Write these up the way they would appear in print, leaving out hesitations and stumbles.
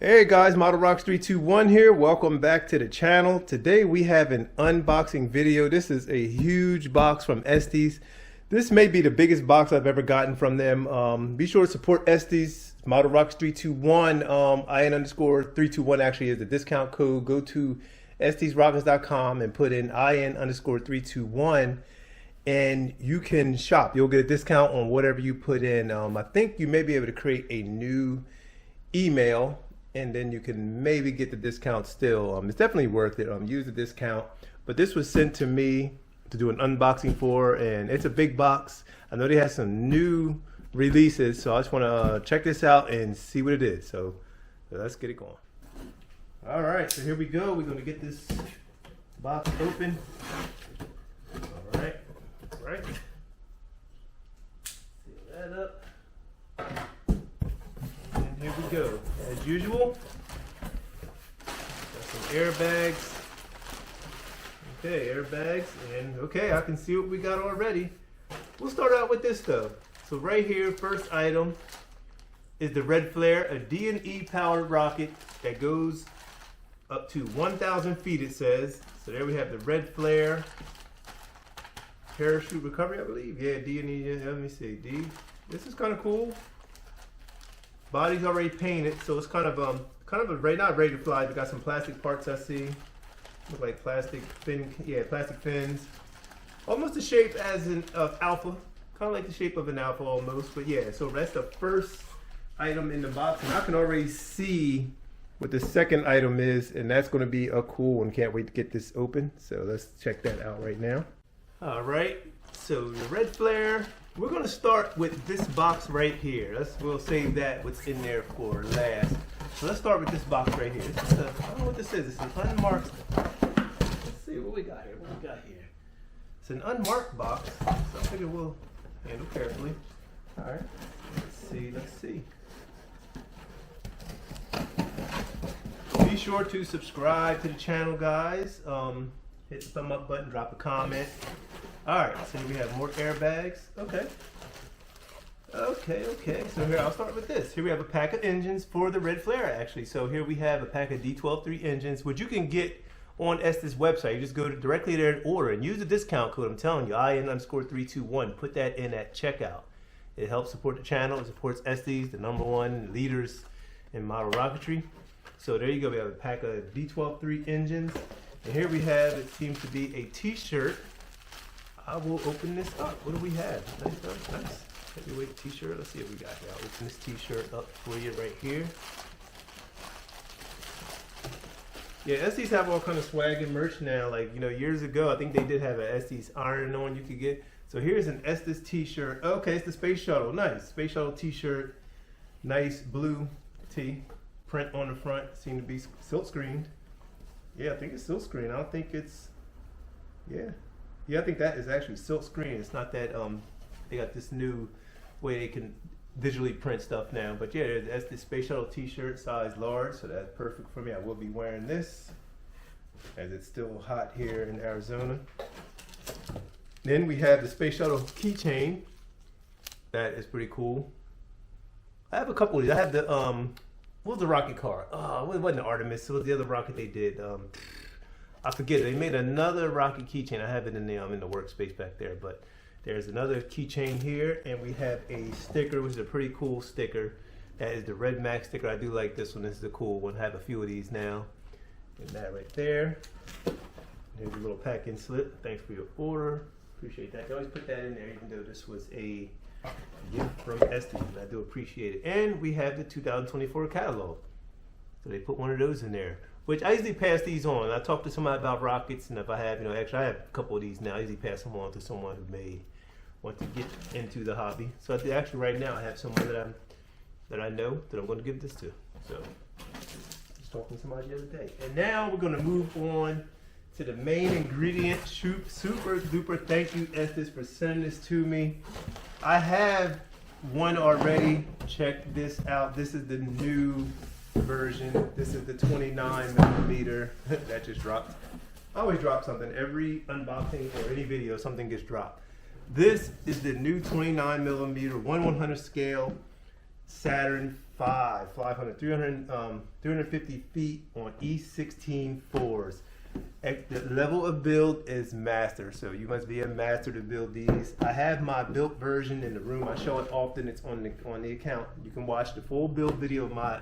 Hey guys, Model Rocks 321 here. Welcome back to the channel. Today we have an unboxing video. This is a huge box from ESTES. This may be the biggest box I've ever gotten from them. Be sure to support ESTES, Model Rocks 321. IN_321 actually is the discount code. Go to estesrockets.com and put in IN_321 and you can shop. You'll get a discount on whatever you put in. I think you may be able to create a new email and then you can maybe get the discount still. It's definitely worth it. Use the discount. But this was sent to me to do an unboxing for, and it's a big box. I know they have some new releases, so I just want to check this out and see what it is. So let's get it going. All right, so here we go. We're going to get this box open. All right. Seal that up. Here we go. As usual, got some airbags. Okay, airbags, and okay, I can see what we got already. We'll start out with this though. So right here, first item is the red flare, a D&E powered rocket that goes up to 1,000 feet, it says. So there we have the red flare. Parachute recovery, I believe. Yeah, D&E, let me see, D. This is kind of cool. Body's already painted, so it's kind of not ready to fly. We got some plastic parts I see. Look like plastic fins. Almost the shape as an Alpha. Kind of like the shape of an Alpha almost. But yeah, so that's the first item in the box. And I can already see what the second item is, and that's going to be a cool one. Can't wait to get this open. So let's check that out right now. All right, so the red flare. We're going to start with this box right here. We'll save that, what's in there, for last. So let's start with this box right here. This is I don't know what this is. It's an unmarked. Let's see what we got here. It's an unmarked box, so I figure we'll handle carefully. All right. Let's see. Be sure to subscribe to the channel, guys. Hit the thumb up button, drop a comment. Alright, so we have more airbags. Okay. So here, I'll start with this. Here we have a pack of engines for the red flare, actually. So here we have a pack of D12-3 engines, which you can get on ESTES website. You just go directly there and order and use the discount code. I'm telling you, IN_321. Put that in at checkout. It helps support the channel. It supports ESTES, the #1 leaders in model rocketry. So there you go. We have a pack of D12-3 engines. And here we have, it seems to be a t-shirt. I will open this up. What do we have? Nice. Heavyweight t-shirt. Let's see what we got here. I'll open this t-shirt up for you right here. Yeah, ESTES have all kind of swag and merch now. Like, years ago, I think they did have an ESTES iron on you could get. So here's an ESTES t-shirt. Okay, it's the Space Shuttle. Nice. Space Shuttle t-shirt. Nice blue tee. Print on the front. Seem to be silk screened. Yeah, I think it's silk screen. I don't think it's, yeah, I think that is actually silk screen. It's not that, they got this new way they can digitally print stuff now. But yeah, that's the Space Shuttle t-shirt, size large, so that's perfect for me. I will be wearing this as it's still hot here in Arizona. Then we have the Space Shuttle keychain. That is pretty cool. I have a couple of these. I have the, what was the rocket car? Oh, it wasn't the Artemis. It was the other rocket they did. I forget. They made another rocket keychain. I have it in the workspace back there. But there's another keychain here, and we have a sticker, which is a pretty cool sticker. That is the Red Max sticker. I do like this one. This is a cool one. I have a few of these now. And that right there. There's a little pack-in slip. Thanks for your order. Appreciate that. You always put that in there, even though this was a gift from ESTES. I do appreciate it. And we have the 2024 catalog. So they put one of those in there, which I usually pass these on. I talk to somebody about rockets, and if I have, actually I have a couple of these now. I usually pass them on to someone who may want to get into the hobby. So actually right now I have someone that I know that I'm going to give this to. So just talking to somebody the other day. And now we're going to move on to the main ingredient. Super duper thank you, ESTES, for sending this to me. I have one already. Check this out. This is the new version. This is the 29mm. That just dropped. I always drop something. Every unboxing or any video, something gets dropped. This is the new 29mm 1/100 scale Saturn 350 feet on E16 fours. The level of build is master, so you must be a master to build these. I have my built version in the room. I show it often. It's on the account. You can watch the full build video of my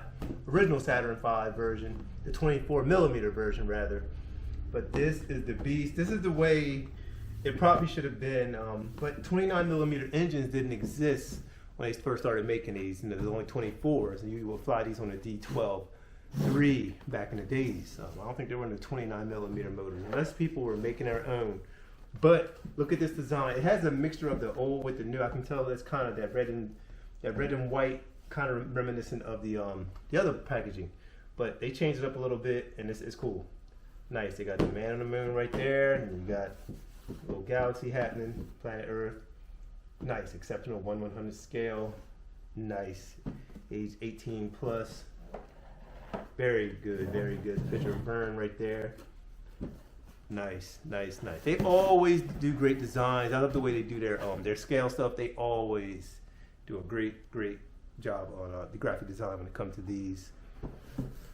original Saturn V version, the 24mm version rather. But this is the beast. This is the way it probably should have been. But 29mm engines didn't exist when they first started making these. And there was only 24s, and you would fly these on a D12-3 back in the days. I don't think they were in the 29mm motors, unless people were making their own. But look at this design. It has a mixture of the old with the new. I can tell it's kind of that red and white, kind of reminiscent of the other packaging. But they changed it up a little bit, and it's cool. Nice. They got the man on the moon right there, and you got a little galaxy happening, planet Earth. Nice, exceptional 1/100 scale. Nice, age 18 plus. Very good, very good. Picture of Vern right there. Nice, nice, nice. They always do great designs. I love the way they do their scale stuff. They always do a great job on the graphic design when it comes to these.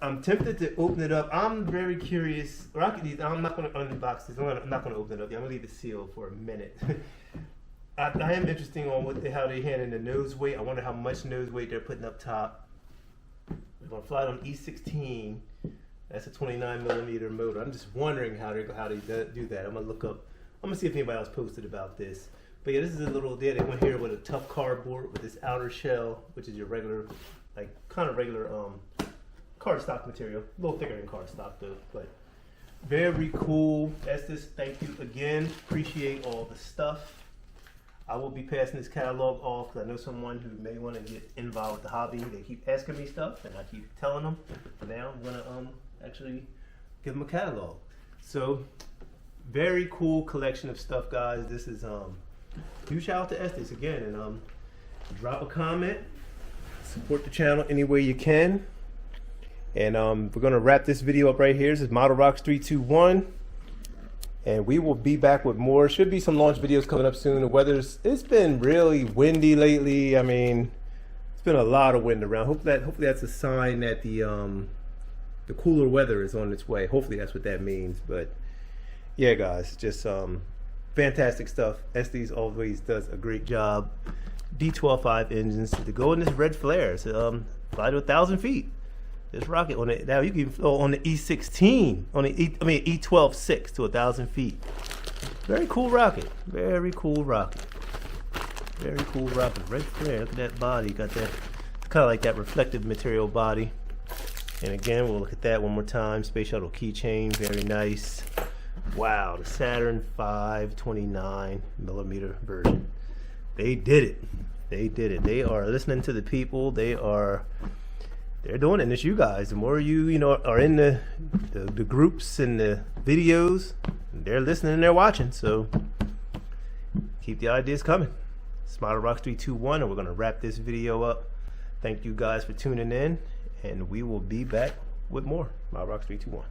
I'm tempted to open it up. I'm very curious. I'm not going to unbox this. I'm not going to open it up. I'm going to leave it sealed for a minute. I am interested on how they handle the nose weight. I wonder how much nose weight they're putting up top. We're going to fly it on E16. That's a 29mm motor. I'm just wondering how they do that. I'm going to look up. I'm going to see if anybody else posted about this. But yeah, this is a little deal. They went here with a tough cardboard with this outer shell, which is your regular, kind of regular cardstock material. A little thicker than cardstock though, but very cool. ESTES, thank you again. Appreciate all the stuff. I will be passing this catalog off because I know someone who may want to get involved with the hobby. They keep asking me stuff and I keep telling them. But now I'm going to actually give them a catalog. So very cool collection of stuff, guys. This is huge shout out to ESTES again, and drop a comment, support the channel any way you can. And we're going to wrap this video up right here. This is Model Rocks 321. And we will be back with more. Should be some launch videos coming up soon. The it's been really windy lately. I mean, it's been a lot of wind around. Hopefully that's a sign that the cooler weather is on its way. Hopefully that's what that means. But yeah, guys, just fantastic stuff. ESTES always does a great job. D12.5 engines to go in this red flare. So, fly to 1,000 feet. This rocket on it now, you can go on the E16 on the E12-6 to 1,000 feet. Very cool rocket. Very cool rocket. Very cool rocket. Red flare. Look at that body. Got that kind of like that reflective material body. And again, we'll look at that one more time. Space shuttle keychain. Very nice. Wow, the Saturn V 29mm version. They did it. They did it. They are listening to the people. They're doing it, and it's you guys. The more you are in the groups and the videos, they're listening and they're watching. So keep the ideas coming. It's Model Rocks 321, and we're going to wrap this video up. Thank you guys for tuning in, and we will be back with more Model Rocks 321.